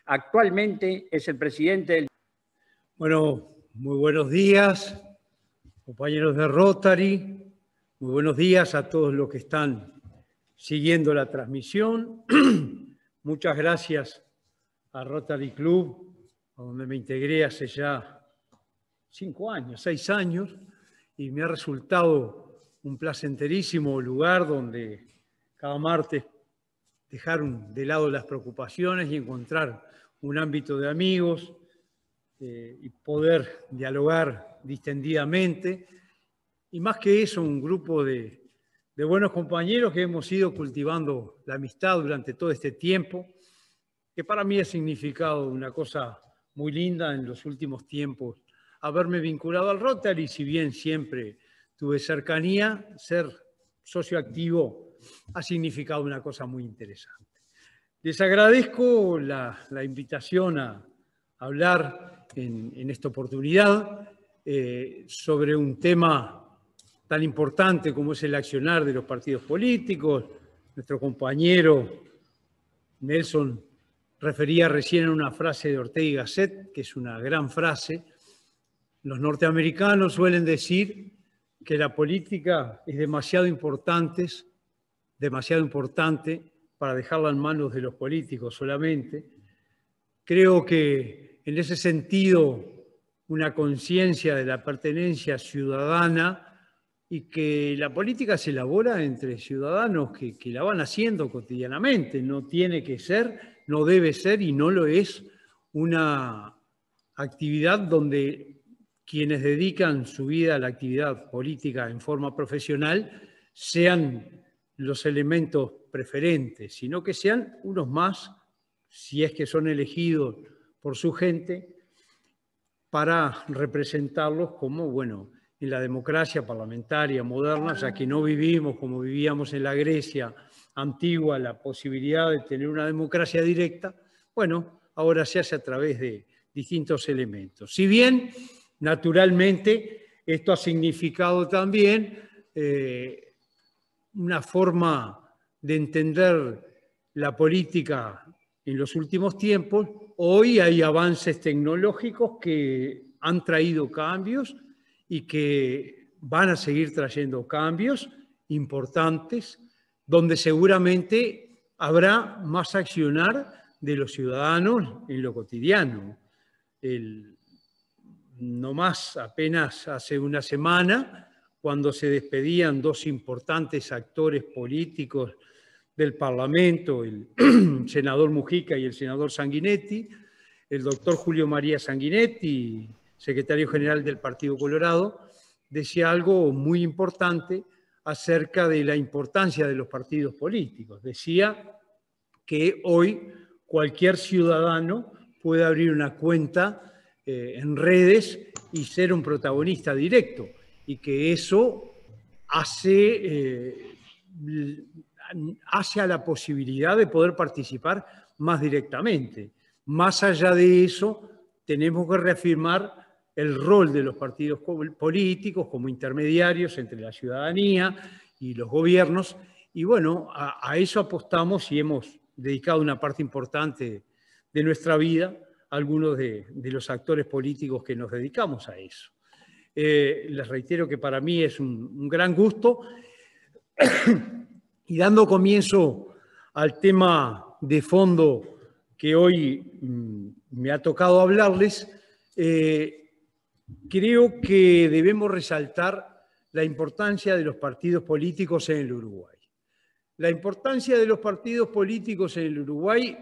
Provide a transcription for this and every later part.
Actualmente es el presidente del... Bueno, muy buenos días, compañeros de Rotary. Muy buenos días a todos los que están siguiendo la transmisión. Muchas gracias a Rotary Club, a donde me integré hace ya 6 años, y me ha resultado un placenterísimo lugar donde cada martes dejar de lado las preocupaciones y encontrar un ámbito de amigos y poder dialogar distendidamente. Y más que eso, un grupo de buenos compañeros que hemos ido cultivando la amistad durante todo este tiempo, que para mí ha significado una cosa muy linda en los últimos tiempos, haberme vinculado al Rotary, si bien siempre tuve cercanía, ser socio activo ha significado una cosa muy interesante. Les agradezco la invitación a hablar en esta oportunidad sobre un tema tan importante como es el accionar de los partidos políticos. Nuestro compañero Nelson refería recién a una frase de Ortega y Gasset, que es una gran frase. Los norteamericanos suelen decir que la política es demasiado importante para dejarla en manos de los políticos solamente. Creo que en ese sentido una conciencia de la pertenencia ciudadana y que la política se elabora entre ciudadanos que la van haciendo cotidianamente. No tiene que ser, no debe ser y no lo es una actividad donde quienes dedican su vida a la actividad política en forma profesional sean los elementos preferentes, sino que sean unos más, si es que son elegidos por su gente, para representarlos como, bueno, en la democracia parlamentaria moderna, ya que no vivimos como vivíamos en la Grecia antigua, la posibilidad de tener una democracia directa, bueno, ahora se hace a través de distintos elementos. Si bien, naturalmente, esto ha significado también una forma de entender la política en los últimos tiempos. Hoy hay avances tecnológicos que han traído cambios y que van a seguir trayendo cambios importantes, donde seguramente habrá más accionar de los ciudadanos en lo cotidiano. No más, apenas hace una semana, cuando se despedían dos importantes actores políticos del Parlamento, el senador Mujica y el senador Sanguinetti, el doctor Julio María Sanguinetti, secretario general del Partido Colorado, decía algo muy importante acerca de la importancia de los partidos políticos. Decía que hoy cualquier ciudadano puede abrir una cuenta en redes y ser un protagonista directo, y que eso hace a la posibilidad de poder participar más directamente. Más allá de eso, tenemos que reafirmar el rol de los partidos políticos como intermediarios entre la ciudadanía y los gobiernos, y bueno, a eso apostamos y hemos dedicado una parte importante de nuestra vida a algunos de los actores políticos que nos dedicamos a eso. Les reitero que para mí es un gran gusto. Y dando comienzo al tema de fondo que hoy me ha tocado hablarles, creo que debemos resaltar la importancia de los partidos políticos en el Uruguay. La importancia de los partidos políticos en el Uruguay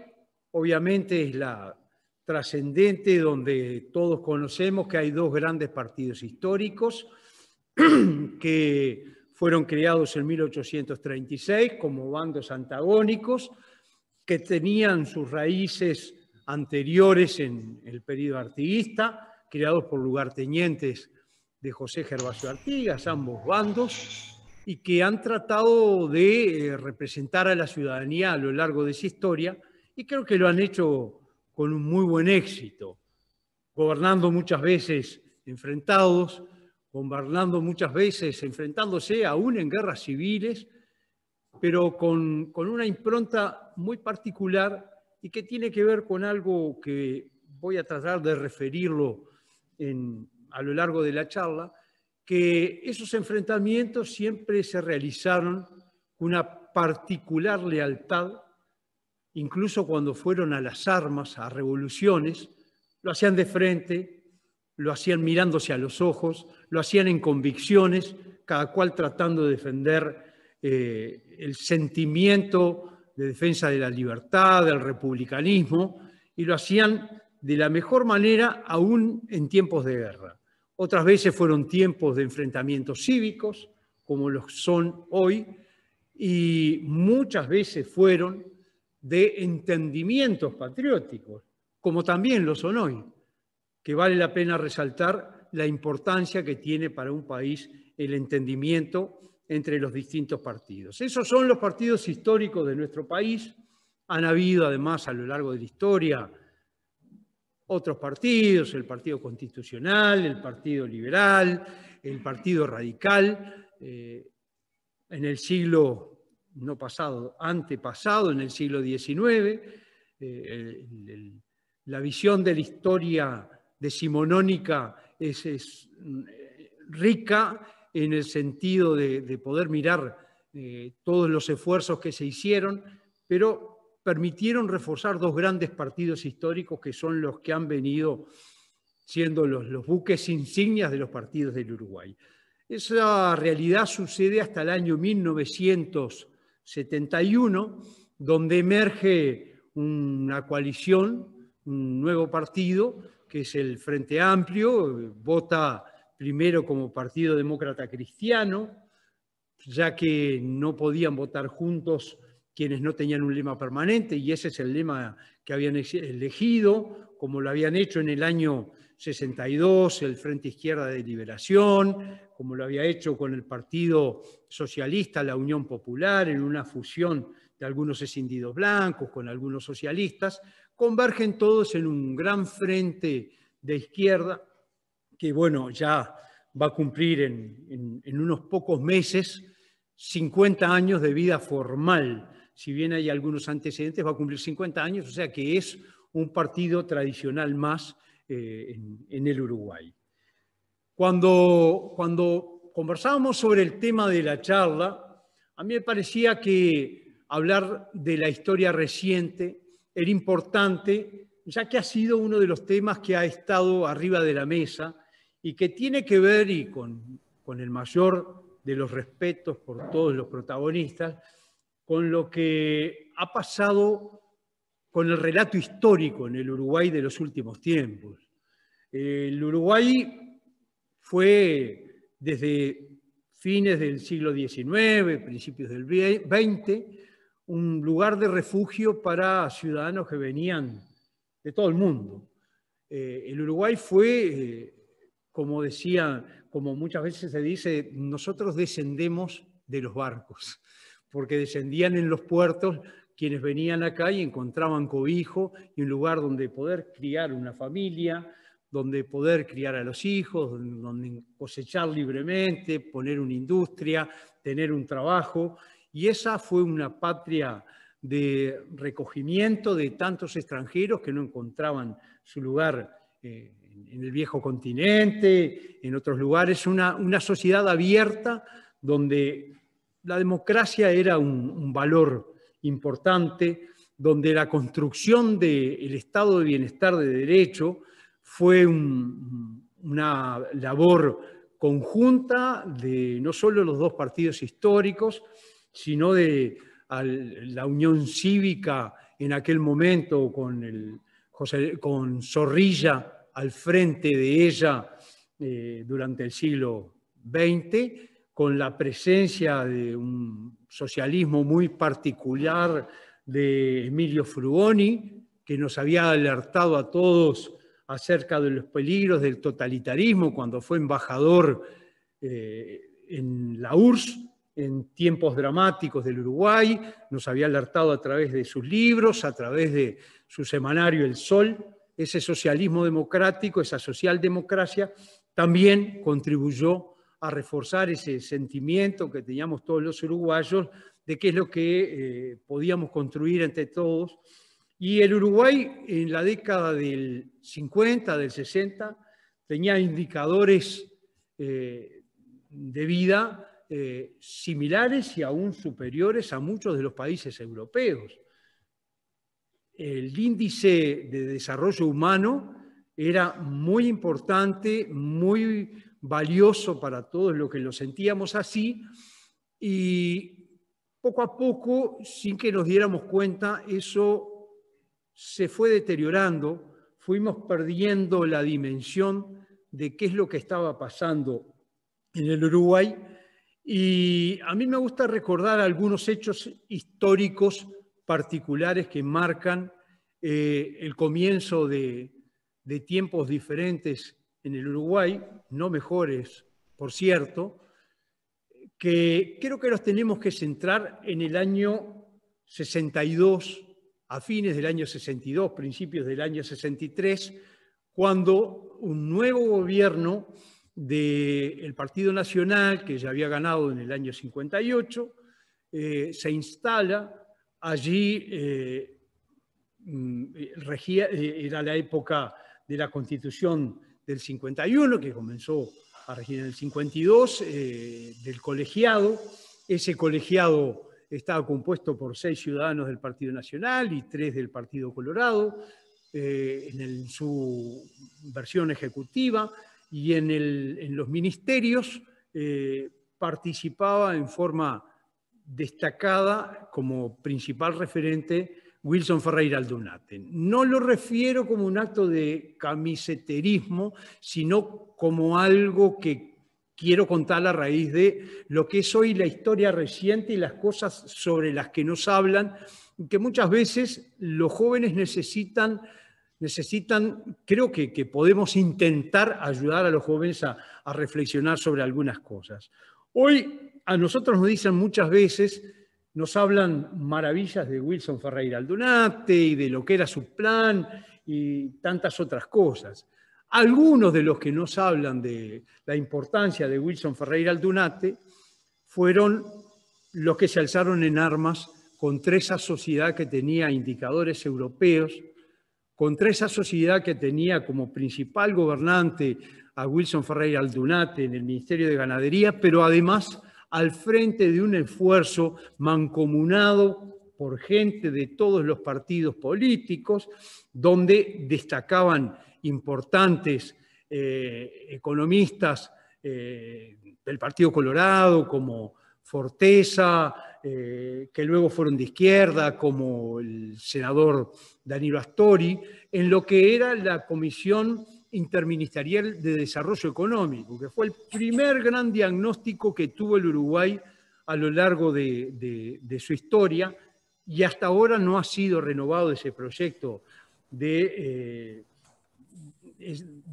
obviamente es la trascendente, donde todos conocemos que hay dos grandes partidos históricos que fueron creados en 1836 como bandos antagónicos, que tenían sus raíces anteriores en el período artiguista, creados por lugartenientes de José Gervasio Artigas, ambos bandos, y que han tratado de representar a la ciudadanía a lo largo de esa historia, y creo que lo han hecho con un muy buen éxito, gobernando muchas veces enfrentados, gobernando muchas veces enfrentándose aún en guerras civiles, pero con una impronta muy particular y que tiene que ver con algo que voy a tratar de referirlo a lo largo de la charla, que esos enfrentamientos siempre se realizaron con una particular lealtad, incluso cuando fueron a las armas, a revoluciones, lo hacían de frente, lo hacían mirándose a los ojos, lo hacían en convicciones, cada cual tratando de defender el sentimiento de defensa de la libertad, del republicanismo, y lo hacían de la mejor manera aún en tiempos de guerra. Otras veces fueron tiempos de enfrentamientos cívicos, como los son hoy, y muchas veces fueron de entendimientos patrióticos, como también lo son hoy, que vale la pena resaltar la importancia que tiene para un país el entendimiento entre los distintos partidos. Esos son los partidos históricos de nuestro país. Han habido además a lo largo de la historia otros partidos, el Partido Constitucional, el Partido Liberal, el Partido Radical, en el siglo no pasado, antepasado, en el siglo XIX, la visión de la historia decimonónica es rica en el sentido de poder mirar todos los esfuerzos que se hicieron, pero permitieron reforzar dos grandes partidos históricos que son los que han venido siendo los buques insignias de los partidos del Uruguay. Esa realidad sucede hasta el año 1971, donde emerge una coalición, un nuevo partido, que es el Frente Amplio, vota primero como Partido Demócrata Cristiano, ya que no podían votar juntos quienes no tenían un lema permanente, y ese es el lema que habían elegido, como lo habían hecho en el año 62 el Frente Izquierda de Liberación, como lo había hecho con el Partido Socialista, la Unión Popular, en una fusión de algunos escindidos blancos con algunos socialistas, convergen todos en un gran frente de izquierda que, bueno, ya va a cumplir en unos pocos meses 50 años de vida formal. Si bien hay algunos antecedentes, va a cumplir 50 años, o sea que es un partido tradicional más en el Uruguay. Cuando conversábamos sobre el tema de la charla, a mí me parecía que hablar de la historia reciente era importante, ya que ha sido uno de los temas que ha estado arriba de la mesa y que tiene que ver, y con el mayor de los respetos por todos los protagonistas, con lo que ha pasado con el relato histórico en el Uruguay de los últimos tiempos. El Uruguay fue desde fines del siglo XIX, principios del XX, un lugar de refugio para ciudadanos que venían de todo el mundo. El Uruguay fue, como decía, como muchas veces se dice, nosotros descendemos de los barcos, porque descendían en los puertos quienes venían acá y encontraban cobijo y un lugar donde poder criar una familia, donde poder criar a los hijos, donde cosechar libremente, poner una industria, tener un trabajo. Y esa fue una patria de recogimiento de tantos extranjeros que no encontraban su lugar en el viejo continente, en otros lugares, una sociedad abierta donde la democracia era un valor importante, donde la construcción del estado de bienestar de derecho fue una labor conjunta de no solo los dos partidos históricos, sino de la Unión Cívica en aquel momento con Zorrilla al frente de ella durante el siglo XX, con la presencia de un socialismo muy particular de Emilio Frugoni, que nos había alertado a todos acerca de los peligros del totalitarismo cuando fue embajador en la URSS en tiempos dramáticos del Uruguay, nos había alertado a través de sus libros, a través de su semanario El Sol. Ese socialismo democrático, esa socialdemocracia, también contribuyó a reforzar ese sentimiento que teníamos todos los uruguayos de qué es lo que podíamos construir entre todos Y el Uruguay en la década del 50, del 60, tenía indicadores de vida similares y aún superiores a muchos de los países europeos. El índice de desarrollo humano era muy importante, muy valioso para todos los que lo sentíamos así, y poco a poco, sin que nos diéramos cuenta, eso se fue deteriorando, fuimos perdiendo la dimensión de qué es lo que estaba pasando en el Uruguay, y a mí me gusta recordar algunos hechos históricos particulares que marcan el comienzo de tiempos diferentes en el Uruguay, no mejores, por cierto, que creo que los tenemos que centrar en el año 62, a fines del año 62, principios del año 63, cuando un nuevo gobierno del Partido Nacional, que ya había ganado en el año 58, se instala allí. Era la época de la Constitución del 51, que comenzó a regir en el 52, del colegiado. Ese colegiado estaba compuesto por 6 ciudadanos del Partido Nacional y 3 del Partido Colorado, en su versión ejecutiva, y en los ministerios participaba en forma destacada como principal referente Wilson Ferreira Aldunate. No lo refiero como un acto de camiseterismo, sino como algo que quiero contar a raíz de lo que es hoy la historia reciente y las cosas sobre las que nos hablan, que muchas veces los jóvenes necesitan, creo que podemos intentar ayudar a los jóvenes a reflexionar sobre algunas cosas. Hoy a nosotros nos dicen muchas veces, nos hablan maravillas de Wilson Ferreira Aldunate y de lo que era su plan y tantas otras cosas. Algunos de los que nos hablan de la importancia de Wilson Ferreira Aldunate fueron los que se alzaron en armas contra esa sociedad que tenía indicadores europeos, contra esa sociedad que tenía como principal gobernante a Wilson Ferreira Aldunate en el Ministerio de Ganadería, pero además al frente de un esfuerzo mancomunado por gente de todos los partidos políticos, donde destacaban importantes economistas del Partido Colorado, como Forteza, que luego fueron de izquierda, como el senador Danilo Astori, en lo que era la Comisión Interministerial de Desarrollo Económico, que fue el primer gran diagnóstico que tuvo el Uruguay a lo largo de su historia, y hasta ahora no ha sido renovado ese proyecto de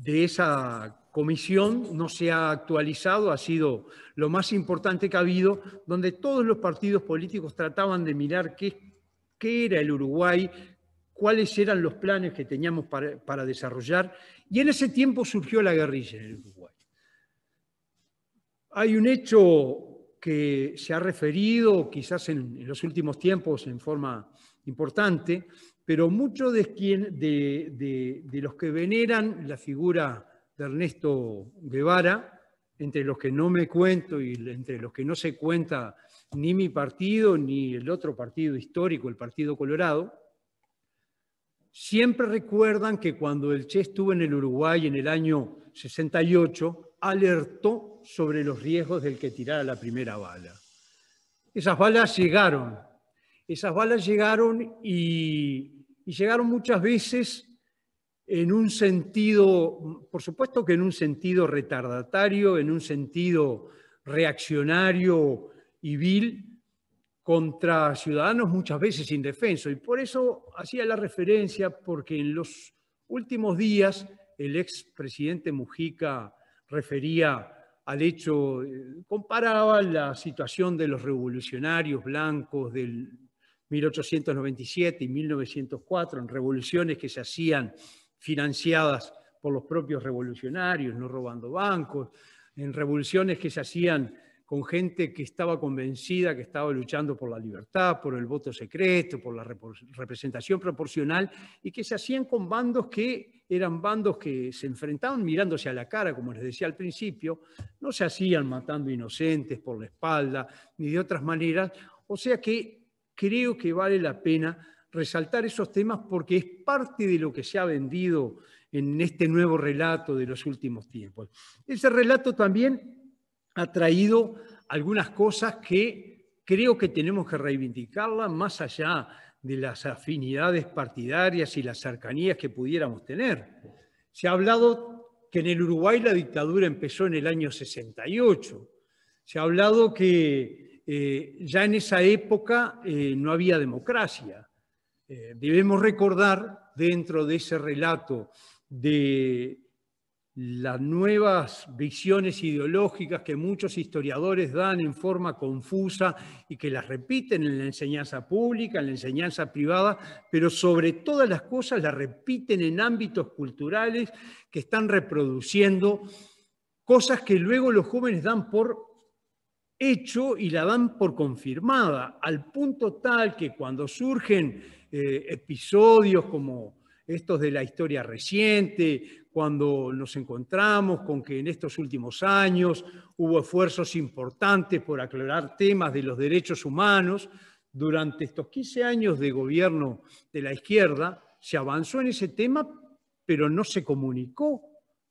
esa comisión, no se ha actualizado, ha sido lo más importante que ha habido, donde todos los partidos políticos trataban de mirar qué era el Uruguay, cuáles eran los planes que teníamos para desarrollar, y en ese tiempo surgió la guerrilla en el Uruguay. Hay un hecho que se ha referido quizás en los últimos tiempos en forma importante, pero muchos de los que veneran la figura de Ernesto Guevara, entre los que no me cuento y entre los que no se cuenta ni mi partido ni el otro partido histórico, el Partido Colorado, siempre recuerdan que cuando el Che estuvo en el Uruguay en el año 68, alertó sobre los riesgos del que tirara la primera bala. Esas balas llegaron y llegaron muchas veces en un sentido, por supuesto que en un sentido retardatario, en un sentido reaccionario y vil, contra ciudadanos muchas veces indefensos. Y por eso hacía la referencia, porque en los últimos días el expresidente Mujica refería al hecho, comparaba la situación de los revolucionarios blancos del 1897 y 1904, en revoluciones que se hacían financiadas por los propios revolucionarios, no robando bancos, en revoluciones que se hacían con gente que estaba convencida que estaba luchando por la libertad, por el voto secreto, por la representación proporcional, y que se hacían con bandos que eran bandos que se enfrentaban mirándose a la cara, como les decía al principio, no se hacían matando inocentes por la espalda, ni de otras maneras. O sea que creo que vale la pena resaltar esos temas porque es parte de lo que se ha vendido en este nuevo relato de los últimos tiempos. Ese relato también ha traído algunas cosas que creo que tenemos que reivindicarlas más allá de las afinidades partidarias y las cercanías que pudiéramos tener. Se ha hablado que en el Uruguay la dictadura empezó en el año 68. Se ha hablado que ya en esa época no había democracia. Debemos recordar, dentro de ese relato de las nuevas visiones ideológicas que muchos historiadores dan en forma confusa y que las repiten en la enseñanza pública, en la enseñanza privada, pero sobre todas las cosas las repiten en ámbitos culturales que están reproduciendo cosas que luego los jóvenes dan por hecho y la dan por confirmada, al punto tal que cuando surgen episodios como estos de la historia reciente, cuando nos encontramos con que en estos últimos años hubo esfuerzos importantes por aclarar temas de los derechos humanos, durante estos 15 años de gobierno de la izquierda se avanzó en ese tema, pero no se comunicó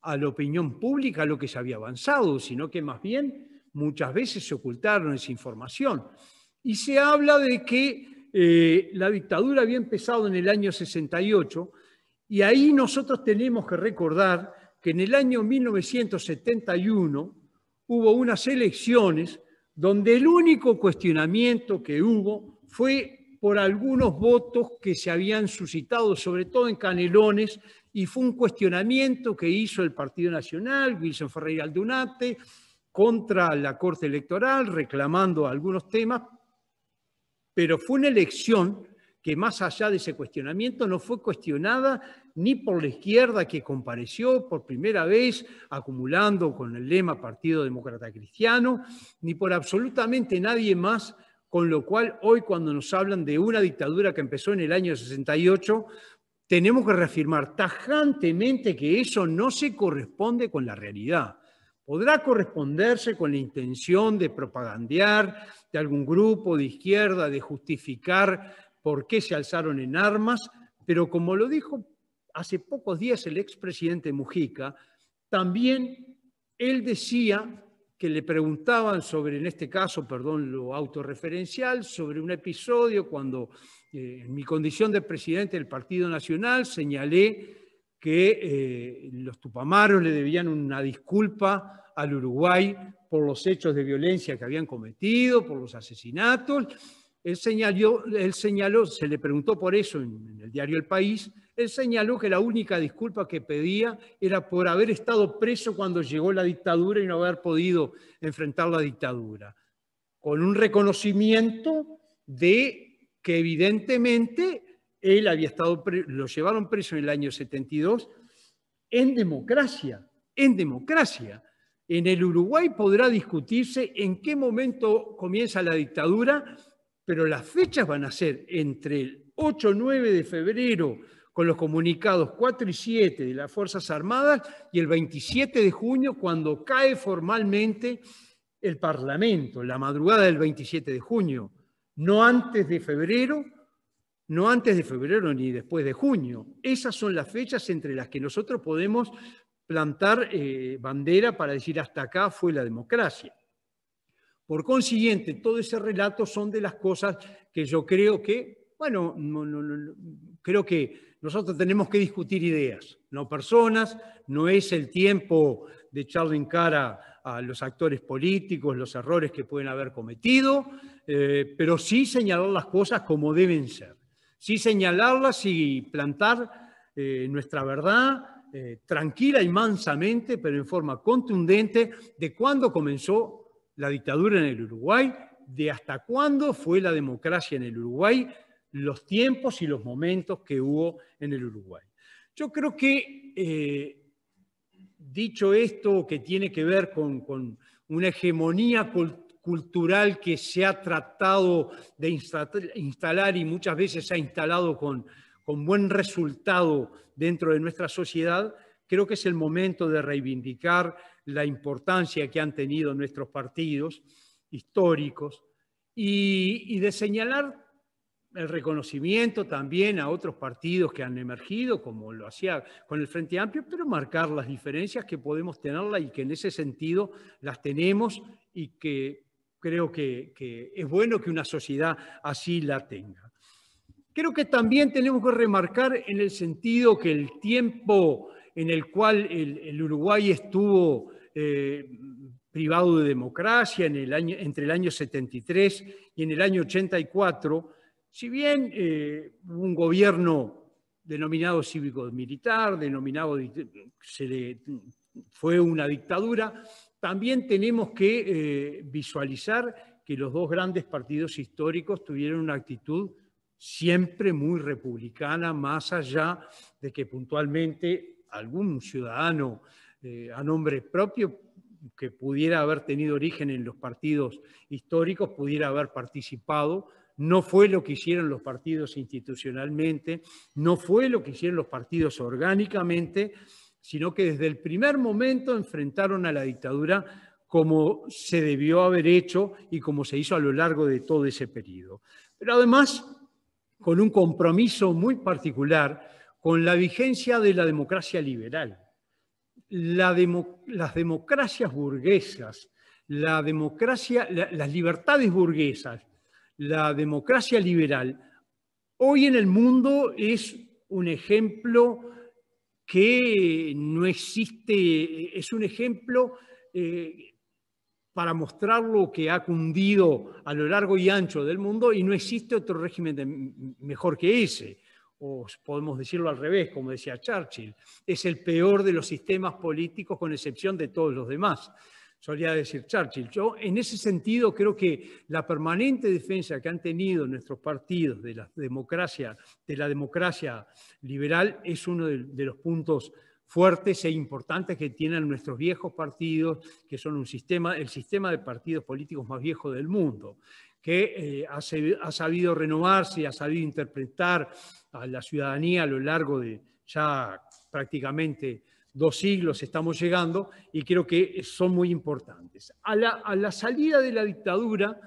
a la opinión pública lo que se había avanzado, sino que más bien muchas veces se ocultaron esa información. Y se habla de que la dictadura había empezado en el año 68, y ahí nosotros tenemos que recordar que en el año 1971 hubo unas elecciones donde el único cuestionamiento que hubo fue por algunos votos que se habían suscitado, sobre todo en Canelones, y fue un cuestionamiento que hizo el Partido Nacional, Wilson Ferreira Aldunate, contra la Corte Electoral, reclamando algunos temas, pero fue una elección que más allá de ese cuestionamiento no fue cuestionada ni por la izquierda que compareció por primera vez acumulando con el lema Partido Demócrata Cristiano, ni por absolutamente nadie más, con lo cual hoy cuando nos hablan de una dictadura que empezó en el año 68, tenemos que reafirmar tajantemente que eso no se corresponde con la realidad. Podrá corresponderse con la intención de propagandear de algún grupo de izquierda, de justificar por qué se alzaron en armas, pero como lo dijo hace pocos días el expresidente Mujica, también él decía que le preguntaban sobre, en este caso, perdón, lo autorreferencial, sobre un episodio cuando en mi condición de presidente del Partido Nacional señalé que los tupamaros le debían una disculpa al Uruguay por los hechos de violencia que habían cometido, por los asesinatos. Él señaló, se le preguntó por eso en el diario El País, él señaló que la única disculpa que pedía era por haber estado preso cuando llegó la dictadura y no haber podido enfrentar la dictadura, con un reconocimiento de que evidentemente él había estado lo llevaron preso en el año 72 en democracia, en democracia. En el Uruguay podrá discutirse en qué momento comienza la dictadura, pero las fechas van a ser entre el 8 o 9 de febrero con los comunicados 4 y 7 de las Fuerzas Armadas y el 27 de junio cuando cae formalmente el Parlamento, la madrugada del 27 de junio, no antes de febrero, no antes de febrero ni después de junio. Esas son las fechas entre las que nosotros podemos plantar bandera para decir hasta acá fue la democracia. Por consiguiente, todo ese relato son de las cosas que yo creo que, bueno, creo que nosotros tenemos que discutir ideas, no personas, no es el tiempo de echarle en cara a los actores políticos los errores que pueden haber cometido, pero sí señalar las cosas como deben ser, sí señalarlas y plantar nuestra verdad tranquila y mansamente, pero en forma contundente, de cuándo comenzó la dictadura en el Uruguay, de hasta cuándo fue la democracia en el Uruguay, los tiempos y los momentos que hubo en el Uruguay. Yo creo que, dicho esto, que tiene que ver con una hegemonía cultural que se ha tratado de instalar y muchas veces se ha instalado con buen resultado dentro de nuestra sociedad, creo que es el momento de reivindicar la importancia que han tenido nuestros partidos históricos y de señalar el reconocimiento también a otros partidos que han emergido, como lo hacía con el Frente Amplio, pero marcar las diferencias que podemos tenerlas y que en ese sentido las tenemos y que creo que es bueno que una sociedad así la tenga. Creo que también tenemos que remarcar en el sentido que el tiempo en el cual el Uruguay estuvo privado de democracia entre el año 73 y en el año 84, si bien hubo un gobierno denominado cívico-militar, fue una dictadura, también tenemos que visualizar que los dos grandes partidos históricos tuvieron una actitud siempre muy republicana, más allá de que puntualmente algún ciudadano a nombre propio que pudiera haber tenido origen en los partidos históricos pudiera haber participado. No fue lo que hicieron los partidos institucionalmente, no fue lo que hicieron los partidos orgánicamente, sino que desde el primer momento enfrentaron a la dictadura como se debió haber hecho y como se hizo a lo largo de todo ese periodo. Pero además, con un compromiso muy particular con la vigencia de la democracia liberal. Las democracias burguesas, las libertades burguesas, la democracia liberal, hoy en el mundo es un ejemplo que no existe, es un ejemplo para mostrar lo que ha cundido a lo largo y ancho del mundo y no existe otro régimen mejor que ese. O podemos decirlo al revés, como decía Churchill, es el peor de los sistemas políticos con excepción de todos los demás. Solía decir Churchill. Yo, en ese sentido, creo que la permanente defensa que han tenido nuestros partidos de la democracia liberal es uno de los puntos fuertes e importantes que tienen nuestros viejos partidos, que son el sistema de partidos políticos más viejo del mundo, que ha sabido renovarse y ha sabido interpretar a la ciudadanía a lo largo de ya prácticamente 2 siglos estamos llegando, y creo que son muy importantes. A la salida de la dictadura,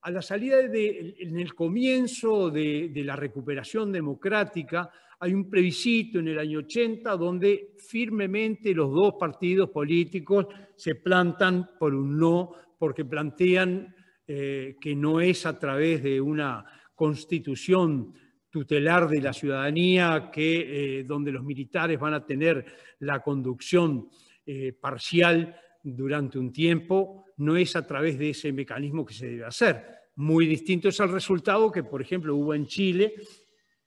en el comienzo de la recuperación democrática, hay un plebiscito en el año 80 donde firmemente los dos partidos políticos se plantan por un no, porque plantean que no es a través de una constitución tutelar de la ciudadanía donde los militares van a tener la conducción parcial durante un tiempo, no es a través de ese mecanismo que se debe hacer. Muy distinto es el resultado que, por ejemplo, hubo en Chile,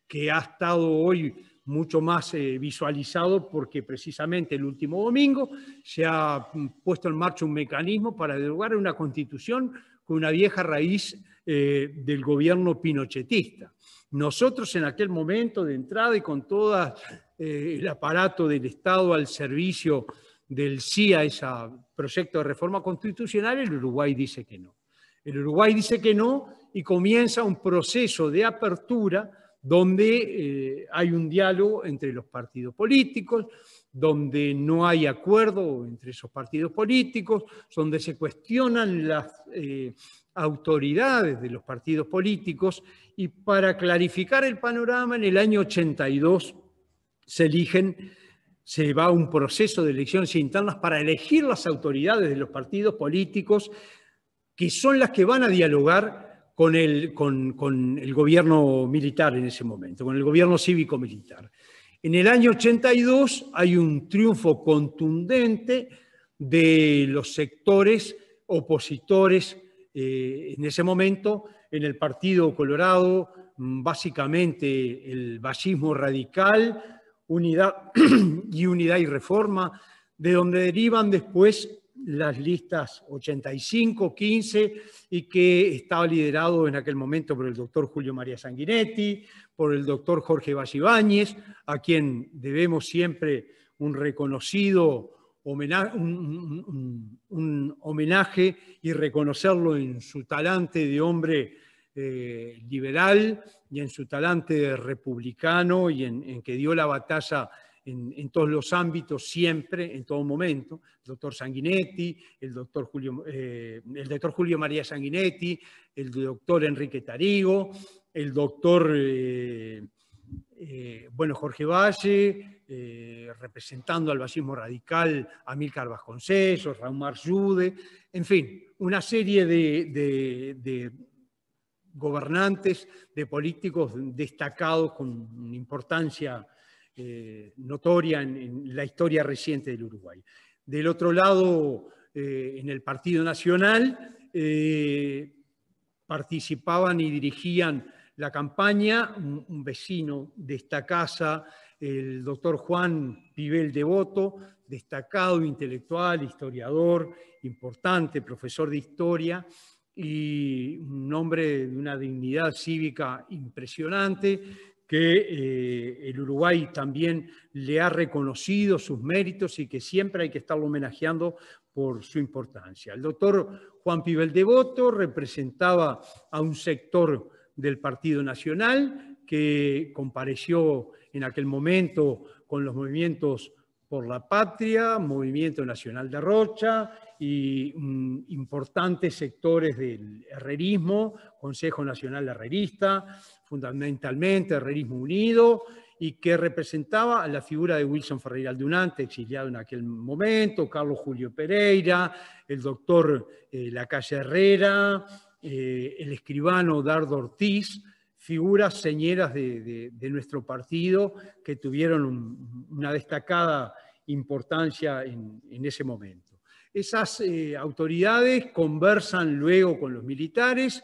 que ha estado hoy mucho más visualizado porque precisamente el último domingo se ha puesto en marcha un mecanismo para derogar una constitución con una vieja raíz del gobierno pinochetista. Nosotros en aquel momento de entrada y con todo el aparato del Estado al servicio del sí a ese proyecto de reforma constitucional, el Uruguay dice que no. El Uruguay dice que no y comienza un proceso de apertura donde hay un diálogo entre los partidos políticos, donde no hay acuerdo entre esos partidos políticos, donde se cuestionan las autoridades de los partidos políticos, y para clarificar el panorama, en el año 82 se va a un proceso de elecciones internas para elegir las autoridades de los partidos políticos, que son las que van a dialogar con el gobierno militar en ese momento, con el gobierno cívico-militar. En el año 82 hay un triunfo contundente de los sectores opositores en ese momento, en el Partido Colorado, básicamente el fascismo radical, Unidad y Reforma, de donde derivan después las listas 85, 15, y que estaba liderado en aquel momento por el doctor Julio María Sanguinetti, por el doctor Jorge Valle Ibáñez, a quien debemos siempre un reconocido un homenaje y reconocerlo en su talante de hombre liberal y en su talante republicano y en que dio la batalla en todos los ámbitos, siempre, en todo momento. El doctor Sanguinetti, el doctor Julio María Sanguinetti, el doctor Enrique Tarigo, el doctor Jorge Valle, representando al fascismo radical, Amílcar Vasconcelos, Raúl Marjude, en fin, una serie de gobernantes, de políticos destacados con importancia notoria en la historia reciente del Uruguay. Del otro lado, en el Partido Nacional, participaban y dirigían la campaña un vecino de esta casa, el doctor Juan Pibel Devoto, destacado intelectual, historiador, importante, profesor de historia, y un hombre de una dignidad cívica impresionante, que el Uruguay también le ha reconocido sus méritos y que siempre hay que estarlo homenajeando por su importancia. El doctor Juan Pibel Devoto representaba a un sector del Partido Nacional que compareció en aquel momento con los movimientos por la patria, Movimiento Nacional de Rocha y importantes sectores del herrerismo, Consejo Nacional Herrerista, fundamentalmente Herrerismo Unido, y que representaba a la figura de Wilson Ferreira Aldunate, exiliado en aquel momento, Carlos Julio Pereira, el doctor Lacalle Herrera, el escribano Dardo Ortiz, figuras señeras de nuestro partido que tuvieron una destacada importancia en ese momento. Esas autoridades conversan luego con los militares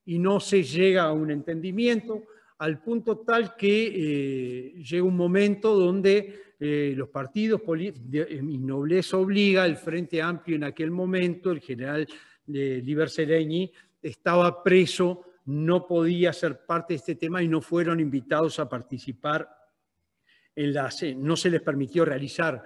y no se llega a un entendimiento, al punto tal que llega un momento donde los partidos políticos, y nobleza obliga, el Frente Amplio en aquel momento, el general Liber Seregni, estaba preso, no podía ser parte de este tema y no fueron invitados a participar no se les permitió realizar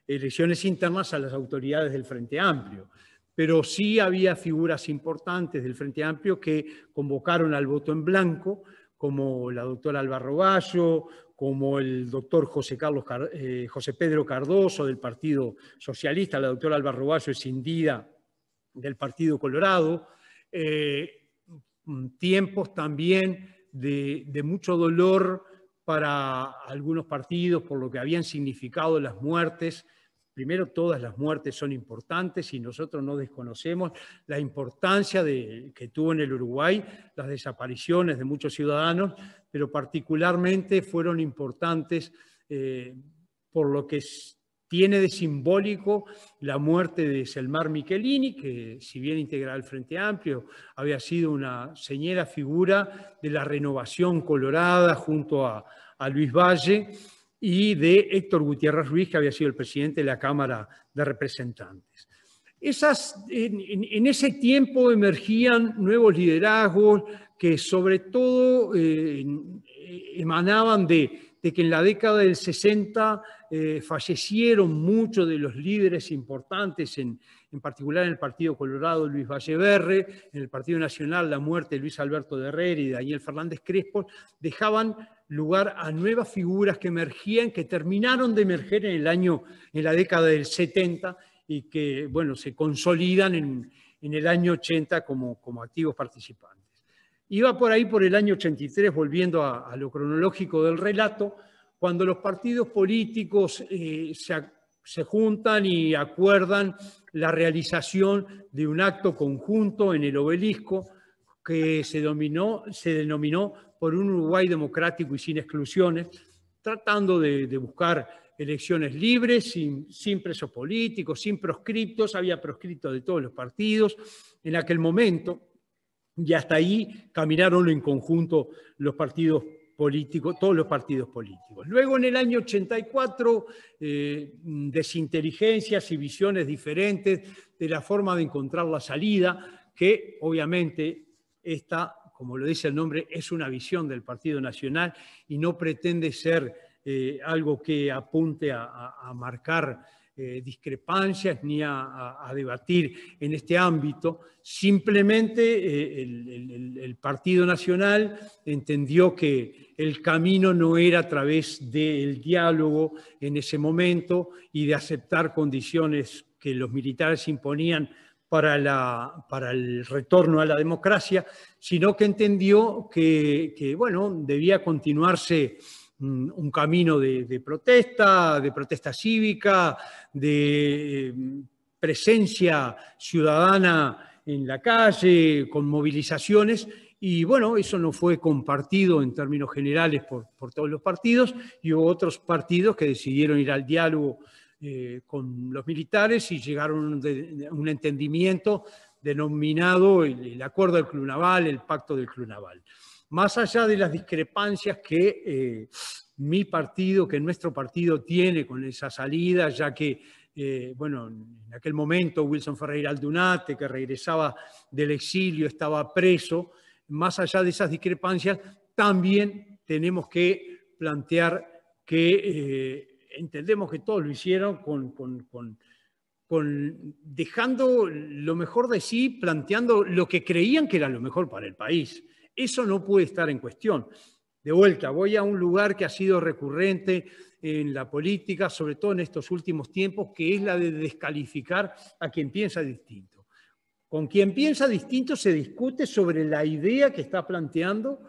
elecciones internas a las autoridades del Frente Amplio. Pero sí había figuras importantes del Frente Amplio que convocaron al voto en blanco, como la doctora Alba Roballo, como el doctor José Pedro Cardoso del Partido Socialista, la doctora Alba Roballo es cindida del Partido Colorado, tiempos también de mucho dolor para algunos partidos por lo que habían significado las muertes. Primero, todas las muertes son importantes y nosotros no desconocemos la importancia que tuvo en el Uruguay las desapariciones de muchos ciudadanos, pero particularmente fueron importantes por lo que tiene de simbólico la muerte de Selmar Michelini, que si bien integraba el Frente Amplio, había sido una señera figura de la renovación colorada junto a Luis Valle, y de Héctor Gutiérrez Ruiz, que había sido el presidente de la Cámara de Representantes. En ese tiempo emergían nuevos liderazgos que sobre todo emanaban de que en la década del 60 fallecieron muchos de los líderes importantes, en particular en el Partido Colorado, Luis Valleverre, en el Partido Nacional, la muerte de Luis Alberto de Herrera y de Daniel Fernández Crespo, dejaban lugar a nuevas figuras que emergían, que terminaron de emerger en la década del 70 y que, bueno, se consolidan en el año 80 como activos participantes. Iba por ahí por el año 83, volviendo a lo cronológico del relato, cuando los partidos políticos se juntan y acuerdan la realización de un acto conjunto en el Obelisco que se denominó por un Uruguay democrático y sin exclusiones, tratando de buscar elecciones libres, sin presos políticos, sin proscriptos. Había proscriptos de todos los partidos en aquel momento, y hasta ahí caminaron en conjunto los partidos políticos, todos los partidos políticos. Luego, en el año 84, desinteligencias y visiones diferentes de la forma de encontrar la salida, que obviamente esta, como lo dice el nombre, es una visión del Partido Nacional y no pretende ser algo que apunte a marcar discrepancias ni a debatir en este ámbito. Simplemente el Partido Nacional entendió que el camino no era a través del diálogo en ese momento y de aceptar condiciones que los militares imponían para el retorno a la democracia, sino que entendió que bueno, debía continuarse un camino de protesta cívica, de presencia ciudadana en la calle, con movilizaciones, y bueno, eso no fue compartido en términos generales por todos los partidos, y hubo otros partidos que decidieron ir al diálogo con los militares y llegaron a un entendimiento denominado el Acuerdo del Club Naval, el Pacto del Club Naval. Más allá de las discrepancias que mi partido, que nuestro partido tiene con esa salida, ya que, bueno, en aquel momento Wilson Ferreira Aldunate, que regresaba del exilio, estaba preso, más allá de esas discrepancias, también tenemos que plantear que entendemos que todos lo hicieron dejando lo mejor de sí, planteando lo que creían que era lo mejor para el país. Eso no puede estar en cuestión. De vuelta, voy a un lugar que ha sido recurrente en la política, sobre todo en estos últimos tiempos, que es la de descalificar a quien piensa distinto. Con quien piensa distinto se discute sobre la idea que está planteando,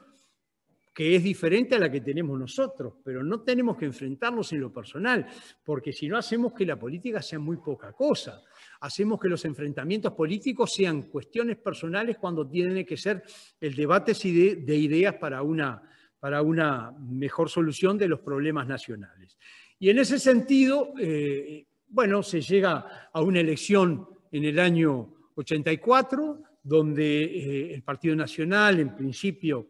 que es diferente a la que tenemos nosotros, pero no tenemos que enfrentarnos en lo personal, porque si no hacemos que la política sea muy poca cosa. Hacemos que los enfrentamientos políticos sean cuestiones personales cuando tiene que ser el debate de ideas para una mejor solución de los problemas nacionales. Y en ese sentido, bueno, se llega a una elección en el año 84, donde el Partido Nacional, en principio,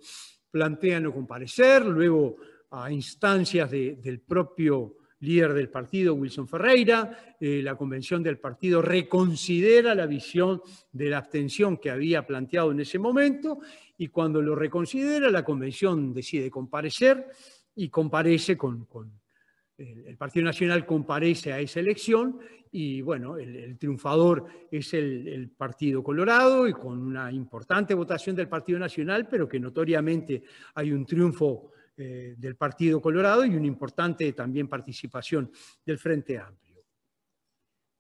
plantea no comparecer, luego a instancias del propio líder del partido, Wilson Ferreira, la convención del partido reconsidera la visión de la abstención que había planteado en ese momento, y cuando lo reconsidera, la convención decide comparecer y comparece el Partido Nacional comparece a esa elección y bueno, el triunfador es el Partido Colorado y con una importante votación del Partido Nacional, pero que notoriamente hay un triunfo del Partido Colorado y una importante también participación del Frente Amplio.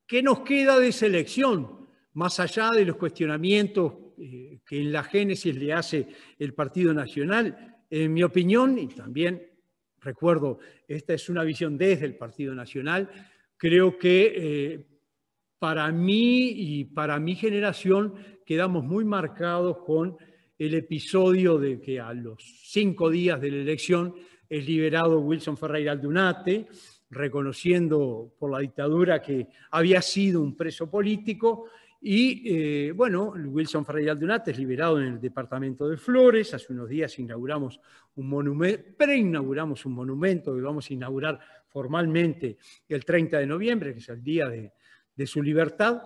¿Qué nos queda de esa elección? Más allá de los cuestionamientos que en la génesis le hace el Partido Nacional, en mi opinión, y también recuerdo, esta es una visión desde el Partido Nacional, creo que para mí y para mi generación quedamos muy marcados con el episodio de que a los 5 días de la elección es liberado Wilson Ferreira Aldunate, reconociendo por la dictadura que había sido un preso político. Y bueno, Wilson Ferreira Aldunate es liberado en el departamento de Flores. Hace unos días inauguramos un monumento, preinauguramos un monumento que vamos a inaugurar formalmente el 30 de noviembre, que es el día de su libertad.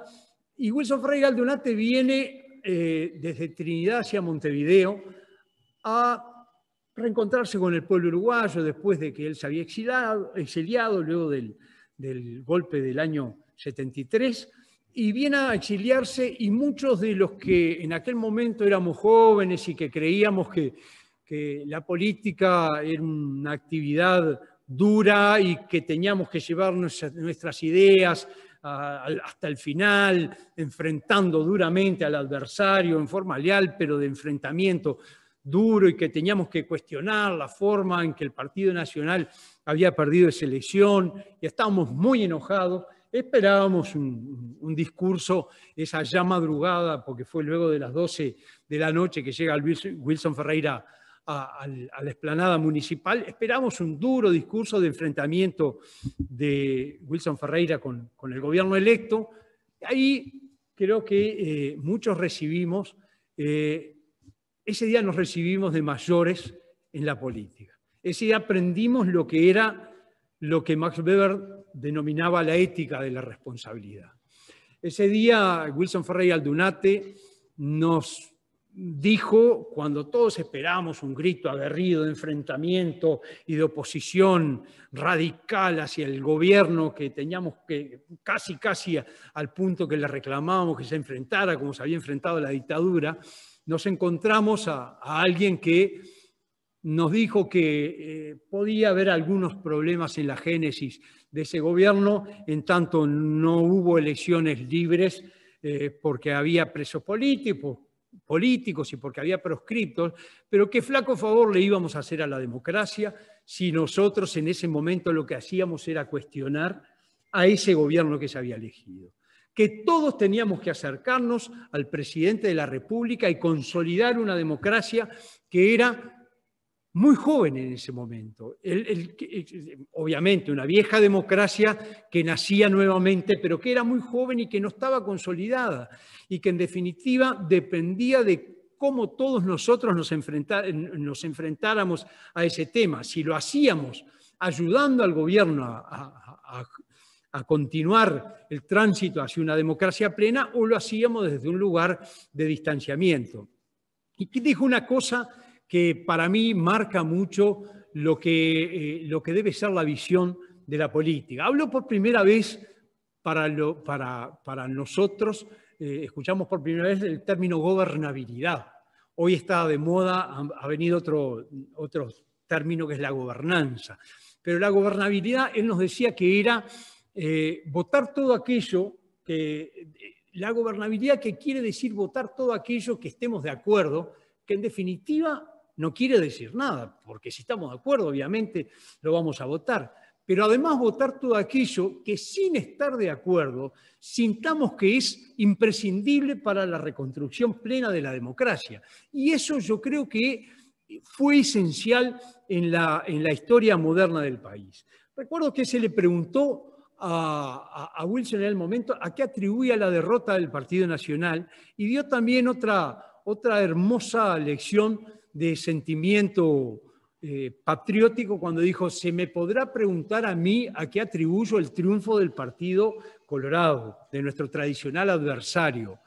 Y Wilson Ferreira Aldunate viene desde Trinidad hacia Montevideo a reencontrarse con el pueblo uruguayo después de que él se había exiliado luego del golpe del año 73. Y viene a exiliarse y muchos de los que en aquel momento éramos jóvenes y que creíamos que la política era una actividad dura y que teníamos que llevar nuestras ideas hasta el final, enfrentando duramente al adversario en forma leal, pero de enfrentamiento duro, y que teníamos que cuestionar la forma en que el Partido Nacional había perdido esa elección, y estábamos muy enojados. Esperábamos un discurso esa ya madrugada, porque fue luego de las 12 de la noche que llega Wilson Ferreira a la explanada municipal. Esperamos un duro discurso de enfrentamiento de Wilson Ferreira con el gobierno electo. Ahí creo que muchos recibimos, ese día nos recibimos de mayores en la política. Ese día aprendimos lo que era lo que Max Weber denominaba la ética de la responsabilidad. Ese día Wilson Ferreira Aldunate nos dijo, cuando todos esperamos un grito aguerrido de enfrentamiento y de oposición radical hacia el gobierno, que teníamos que casi al punto que le reclamábamos que se enfrentara como se había enfrentado la dictadura, nos encontramos a alguien que nos dijo que podía haber algunos problemas en la génesis de ese gobierno, en tanto no hubo elecciones libres porque había presos políticos y porque había proscriptos, pero qué flaco favor le íbamos a hacer a la democracia si nosotros en ese momento lo que hacíamos era cuestionar a ese gobierno que se había elegido. Que todos teníamos que acercarnos al presidente de la República y consolidar una democracia que era muy joven en ese momento. Obviamente una vieja democracia que nacía nuevamente, pero que era muy joven y que no estaba consolidada y que en definitiva dependía de cómo todos nosotros nos enfrentáramos a ese tema. Si lo hacíamos ayudando al gobierno a continuar el tránsito hacia una democracia plena, o lo hacíamos desde un lugar de distanciamiento. Y dijo una cosa que para mí marca mucho lo que debe ser la visión de la política. Habló por primera vez para nosotros, escuchamos por primera vez el término gobernabilidad. Hoy está de moda, ha venido otro término que es la gobernanza. Pero la gobernabilidad, él nos decía que era votar todo aquello la gobernabilidad, que quiere decir votar todo aquello que estemos de acuerdo, que en definitiva no quiere decir nada, porque si estamos de acuerdo, obviamente lo vamos a votar. Pero además votar todo aquello que sin estar de acuerdo sintamos que es imprescindible para la reconstrucción plena de la democracia. Y eso yo creo que fue esencial en la historia moderna del país. Recuerdo que se le preguntó a Wilson en el momento a qué atribuía la derrota del Partido Nacional, y dio también otra hermosa lección de sentimiento patriótico cuando dijo: se me podrá preguntar a mí a qué atribuyo el triunfo del Partido Colorado, de nuestro tradicional adversario,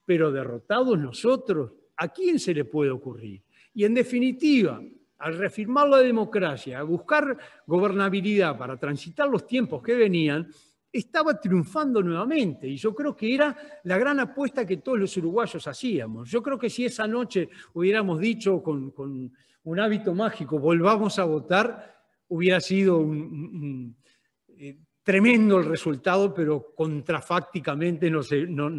pero derrotados nosotros, ¿a quién se le puede ocurrir? Y en definitiva, al reafirmar la democracia, a buscar gobernabilidad para transitar los tiempos que venían, estaba triunfando nuevamente. Y yo creo que era la gran apuesta que todos los uruguayos hacíamos. Yo creo que si esa noche hubiéramos dicho con un hábito mágico, volvamos a votar, hubiera sido tremendo el resultado, pero contrafácticamente no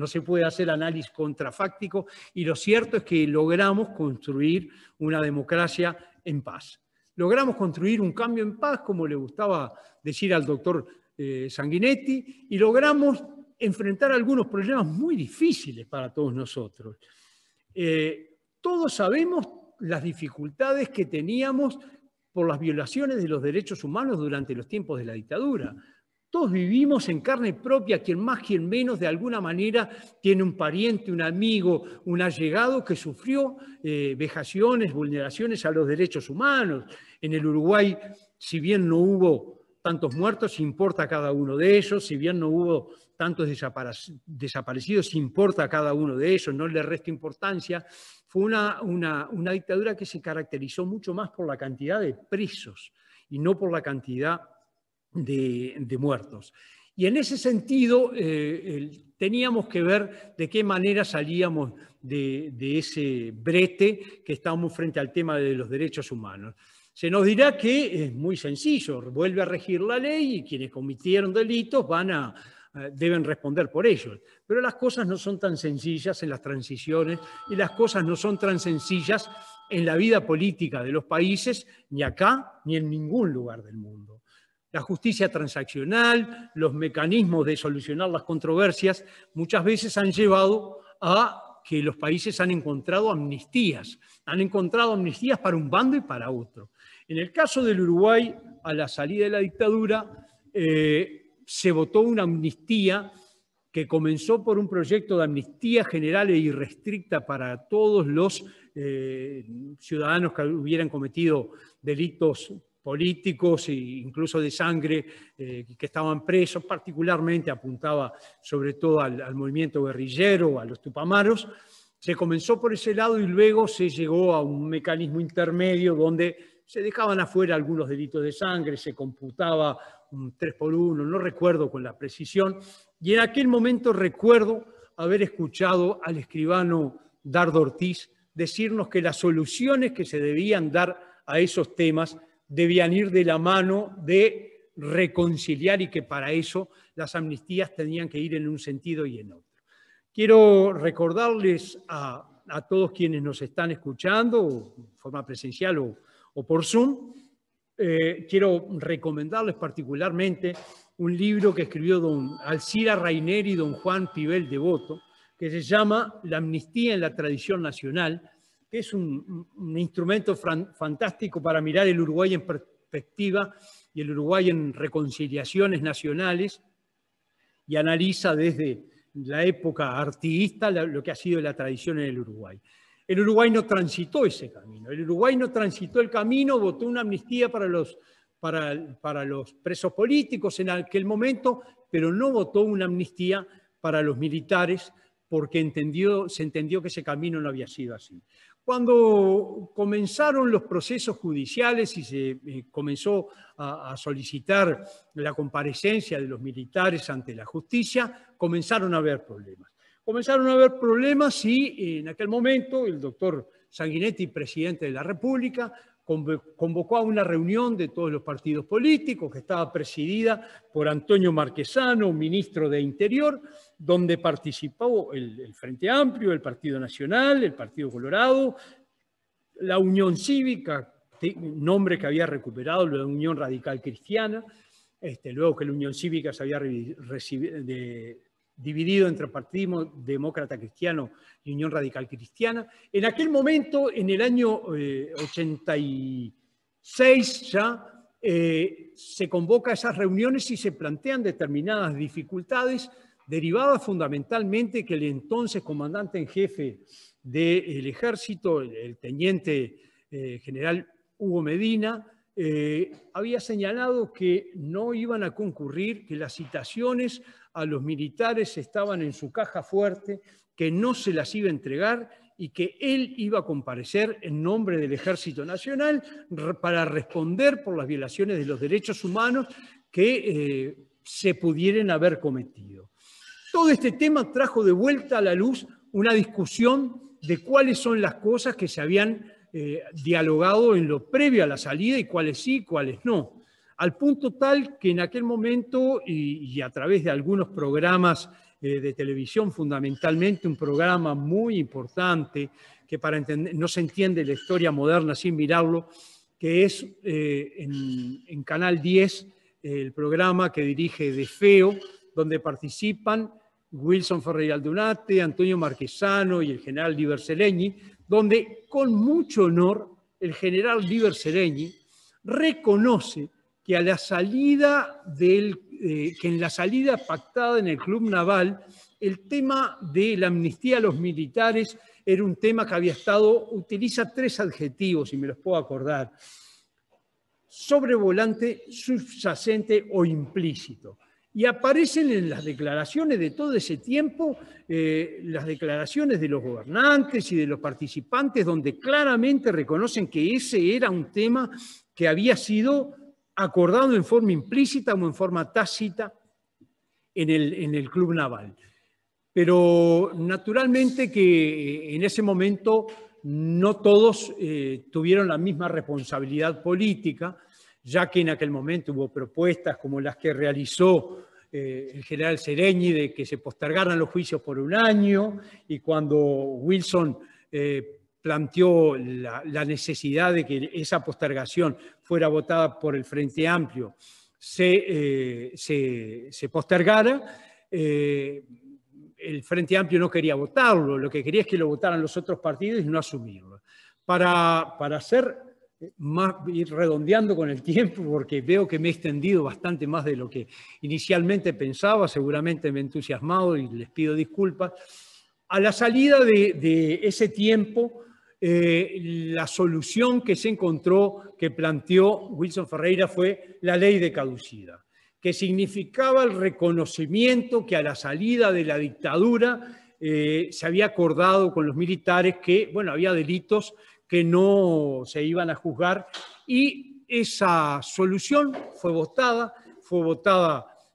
se puede hacer análisis contrafáctico, y lo cierto es que logramos construir una democracia en paz. Logramos construir un cambio en paz, como le gustaba decir al doctor Sanguinetti, y logramos enfrentar algunos problemas muy difíciles para todos nosotros. Todos sabemos las dificultades que teníamos por las violaciones de los derechos humanos durante los tiempos de la dictadura. Todos vivimos en carne propia, quien más, quien menos, de alguna manera tiene un pariente, un amigo, un allegado que sufrió vejaciones, vulneraciones a los derechos humanos. En el Uruguay, si bien no hubo tantos muertos, importa a cada uno de ellos; si bien no hubo tantos desaparecidos, importa a cada uno de ellos, no le resta importancia. Fue una dictadura que se caracterizó mucho más por la cantidad de presos y no por la cantidad de muertos. Y en ese sentido teníamos que ver de qué manera salíamos de ese brete que estábamos frente al tema de los derechos humanos. Se nos dirá que es muy sencillo: vuelve a regir la ley y quienes cometieron delitos deben responder por ellos. Pero las cosas no son tan sencillas en las transiciones, y las cosas no son tan sencillas en la vida política de los países, ni acá ni en ningún lugar del mundo. La justicia transaccional, los mecanismos de solucionar las controversias, muchas veces han llevado a que los países han encontrado amnistías para un bando y para otro. En el caso del Uruguay, a la salida de la dictadura, se votó una amnistía que comenzó por un proyecto de amnistía general e irrestricta para todos los ciudadanos que hubieran cometido delitos políticos e incluso de sangre, que estaban presos. Particularmente apuntaba sobre todo al movimiento guerrillero, a los tupamaros, Se comenzó por ese lado y luego se llegó a un mecanismo intermedio donde se dejaban afuera algunos delitos de sangre, se computaba un 3x1, no recuerdo con la precisión, y en aquel momento recuerdo haber escuchado al escribano Dardo Ortiz decirnos que las soluciones que se debían dar a esos temas debían ir de la mano de reconciliar y que para eso las amnistías tenían que ir en un sentido y en otro. Quiero recordarles a todos quienes nos están escuchando, de forma presencial o por Zoom, quiero recomendarles particularmente un libro que escribió don Alcira Raineri y don Juan Pibel Devoto, que se llama La amnistía en la tradición nacional, que es un instrumento fantástico para mirar el Uruguay en perspectiva y el Uruguay en reconciliaciones nacionales, y analiza desde la época artiguista lo que ha sido la tradición en el Uruguay. El Uruguay no transitó ese camino. El Uruguay no transitó el camino, votó una amnistía para los presos políticos en aquel momento, pero no votó una amnistía para los militares porque se entendió que ese camino no había sido así. Cuando comenzaron los procesos judiciales y se comenzó a solicitar la comparecencia de los militares ante la justicia, comenzaron a haber problemas. Comenzaron a haber problemas y en aquel momento el doctor Sanguinetti, presidente de la República, convocó a una reunión de todos los partidos políticos que estaba presidida por Antonio Marquesano, ministro de Interior, donde participó el Frente Amplio, el Partido Nacional, el Partido Colorado, la Unión Cívica, nombre que había recuperado la Unión Radical Cristiana, luego que la Unión Cívica se había dividido entre Partido Demócrata Cristiano y Unión Radical Cristiana. En aquel momento, en el año 86 ya, se convoca a esas reuniones y se plantean determinadas dificultades derivadas fundamentalmente que el entonces comandante en jefe del ejército, el teniente general Hugo Medina, había señalado que no iban a concurrir, que las citaciones a los militares estaban en su caja fuerte, que no se las iba a entregar y que él iba a comparecer en nombre del Ejército Nacional para responder por las violaciones de los derechos humanos que se pudieran haber cometido. Todo este tema trajo de vuelta a la luz una discusión de cuáles son las cosas que se habían dialogado en lo previo a la salida y cuáles sí y cuáles no. Al punto tal que en aquel momento, y a través de algunos programas de televisión, fundamentalmente un programa muy importante, que para entender, no se entiende la historia moderna sin mirarlo, que es en Canal 10, el programa que dirige De Feo, donde participan Wilson Ferreira Aldunate, Antonio Marquesano y el general Líber Seregni, donde con mucho honor el general Líber Seregni reconoce que a la salida que en la salida pactada en el Club Naval, el tema de la amnistía a los militares era un tema que había estado, utiliza 3 adjetivos, y me los puedo acordar: sobrevolante, subyacente o implícito. Y aparecen en las declaraciones de todo ese tiempo, las declaraciones de los gobernantes y de los participantes, donde claramente reconocen que ese era un tema que había sido acordado en forma implícita o en forma tácita en el Club Naval. Pero naturalmente que en ese momento no todos tuvieron la misma responsabilidad política, ya que en aquel momento hubo propuestas como las que realizó el general Seregni de que se postergaran los juicios por 1 año, y cuando Wilson planteó la necesidad de que esa postergación fuera votada por el Frente Amplio, se postergara, el Frente Amplio no quería votarlo, lo que quería es que lo votaran los otros partidos y no asumirlo. Para hacer más, ir redondeando con el tiempo, porque veo que me he extendido bastante más de lo que inicialmente pensaba, seguramente me he entusiasmado y les pido disculpas. A la salida de ese tiempo, la solución que se encontró, que planteó Wilson Ferreira, fue la ley de caducidad, que significaba el reconocimiento que a la salida de la dictadura se había acordado con los militares que, bueno, había delitos que no se iban a juzgar, y esa solución fue votada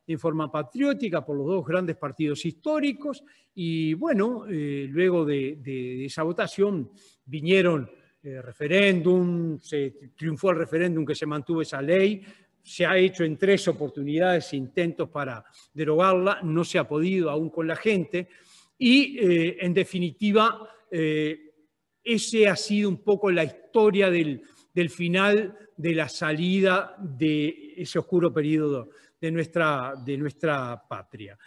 en forma patriótica por los dos grandes partidos históricos, y bueno, luego de esa votación vinieron referéndum, se triunfó el referéndum que se mantuvo esa ley, se ha hecho en 3 oportunidades intentos para derogarla, no se ha podido aún con la gente, y en definitiva ese ha sido un poco la historia del final de la salida de ese oscuro periodo de nuestra patria.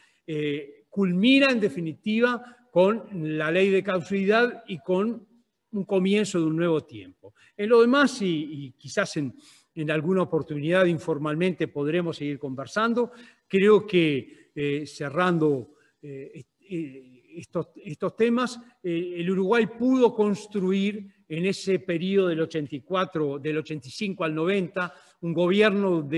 Culmina en definitiva con la ley de causalidad y con un comienzo de un nuevo tiempo. En lo demás, y quizás en alguna oportunidad informalmente podremos seguir conversando, creo que cerrando estos temas, el Uruguay pudo construir en ese periodo del 84, del 85 al 90, un gobierno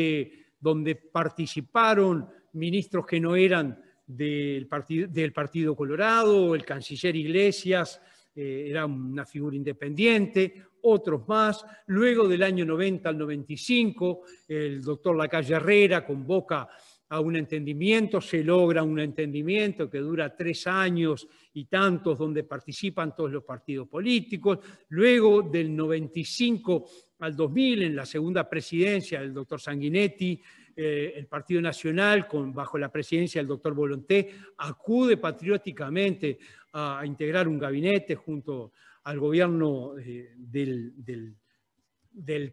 donde participaron ministros que no eran del Partido Colorado, el canciller Iglesias era una figura independiente, otros más. Luego del año 90 al 95, el doctor Lacalle Herrera convoca a un entendimiento, se logra un entendimiento que dura 3 años y tantos, donde participan todos los partidos políticos. Luego del 95 al 2000, en la segunda presidencia del doctor Sanguinetti, el Partido Nacional, bajo la presidencia del doctor Volonté, acude patrióticamente a integrar un gabinete junto al gobierno del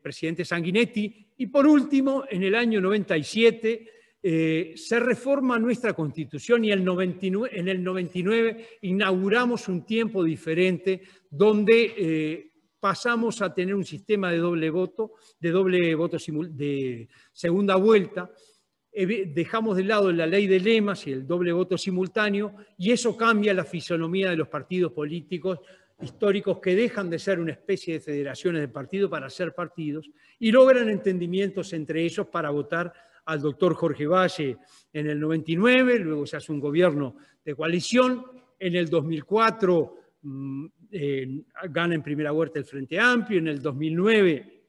presidente Sanguinetti. Y por último, en el año 97, se reforma nuestra Constitución, y en el 99 inauguramos un tiempo diferente donde pasamos a tener un sistema de doble voto de segunda vuelta. Dejamos de lado la ley de lemas y el doble voto simultáneo, y eso cambia la fisonomía de los partidos políticos históricos, que dejan de ser una especie de federaciones de partidos para ser partidos, y logran entendimientos entre ellos para votar al doctor Jorge Valle en el 99, luego se hace un gobierno de coalición. En el 2004 gana en primera vuelta el Frente Amplio, en el 2009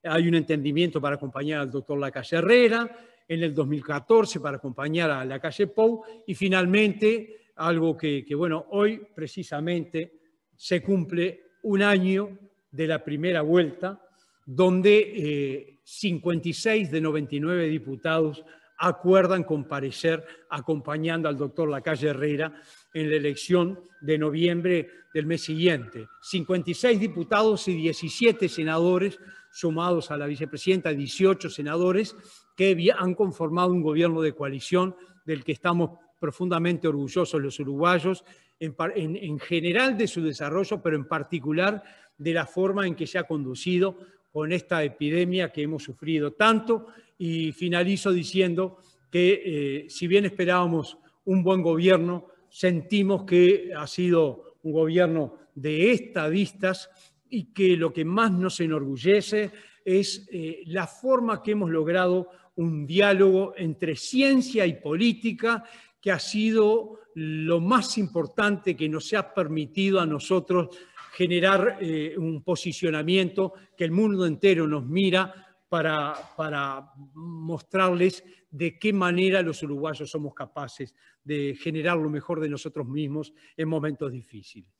hay un entendimiento para acompañar al doctor Lacalle Herrera, en el 2014 para acompañar a Lacalle Pou, y finalmente algo que bueno, hoy precisamente se cumple un año de la primera vuelta, donde 56 de 99 diputados acuerdan comparecer acompañando al doctor Lacalle Herrera en la elección de noviembre del mes siguiente. 56 diputados y 17 senadores, sumados a la vicepresidenta, 18 senadores, que han conformado un gobierno de coalición del que estamos profundamente orgullosos los uruguayos, en general de su desarrollo, pero en particular de la forma en que se ha conducido con esta epidemia que hemos sufrido tanto. Y finalizo diciendo que si bien esperábamos un buen gobierno, sentimos que ha sido un gobierno de estadistas, y que lo que más nos enorgullece es la forma que hemos logrado un diálogo entre ciencia y política, que ha sido lo más importante que nos ha permitido a nosotros generar un posicionamiento que el mundo entero nos mira para mostrarles de qué manera los uruguayos somos capaces de generar lo mejor de nosotros mismos en momentos difíciles.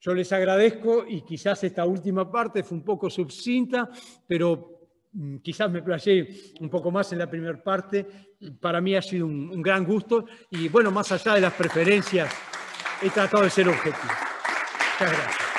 Yo les agradezco, y quizás esta última parte fue un poco sucinta, pero quizás me playé un poco más en la primera parte. Para mí ha sido un gran gusto, y bueno, más allá de las preferencias, he tratado de ser objetivo. Muchas gracias.